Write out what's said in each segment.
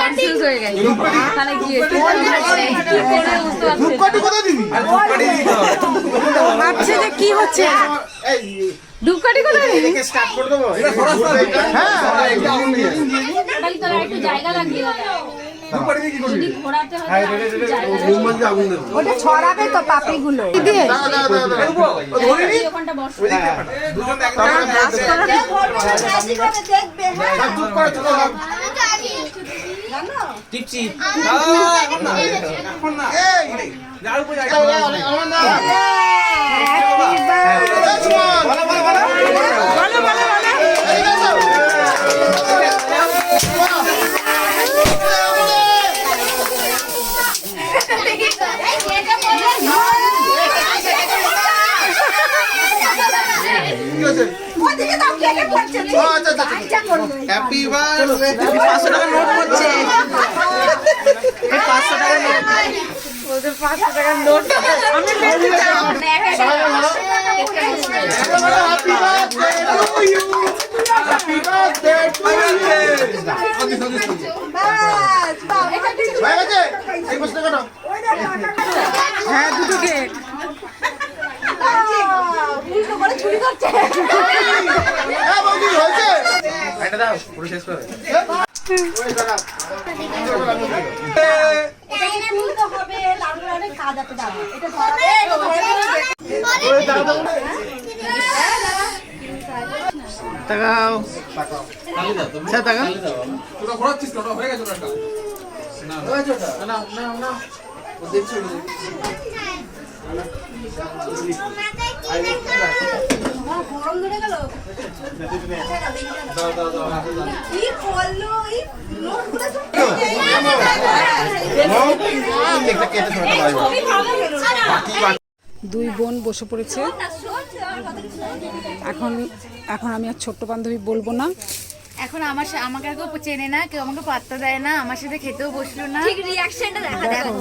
confuse হয়ে গেছে তাহলে গিয়ে কি করে বুঝতে পারছি যে কি হচ্ছে ধূপকাঠি কোথায় দিবি স্টার্ট করে দেবো হ্যাঁ তাহলে তোরা একটু জায়গা লাগিয়ে ওটা ছড়াবে তো পাপড়িগুলো হ্যাপি বার্থডে 500 টাকা নোট করছে 500 টাকা নোট ওদের 500 টাকার নোট আমি বেশি চাই হ্যাপি বার্থডে টু ইউ হ্যাঁ দুটো কেক চুরি করছে এটা দাও পুরো শেষ করে তাকাও তাকাও পুরো ঘোরাচ্ছিস না হয়ে গেছে ওটা না না না না ও দেখছো গরম ধরে গেল কি করলো এই নোটগুলো দুই বোন বসে পড়েছে এখন এখন আমি আর ছোট্ট বান্ধবী বলবো না এখন আমাকে কেউ চেনে না কেউ আমাকে পাত্তা দেয় না আমার সাথে খেতেও বসলো না ঠিক রিঅ্যাকশনটা দেখো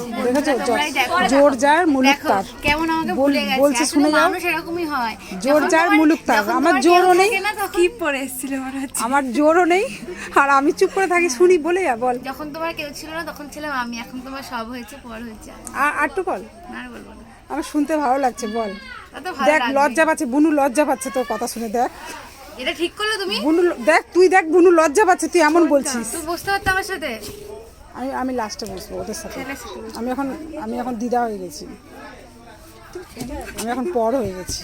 জোর যার মুলুক তার কেমন আমাকে ভুলে গেছে বলছে শুনে যাও মানুষ এরকমই হয় জোর যার মুলুক তার আমার জোরও নেই কি পড়ে এসেছিল মনে হচ্ছে আমার জোরও নেই আর আমি চুপ করে থাকি শুনি বলে যা বল যখন তোমার কেউ ছিল না তখন ছিলাম আমি এখন তোমার সব হয়েছে পর হয়েছে আর তো বল না আর বলবো না আমার শুনতে ভালো লাগছে বল তত ভালো দেখ লাগবে লজ্জা পাচ্ছে বুনু লজ্জা পাচ্ছে তোর কথা শুনে দেখ এটা ঠিক করলে তুমি বুনু দেখ তুই দেখ বুনু লজ্জা পাচ্ছে তুই এমন বলছিস তুই বসতে পারতো আমার সাথে আমি লাস্টে বসবো ওদের সাথে আমি এখন দিদা হয়ে গেছি আমি এখন পর হয়ে গেছি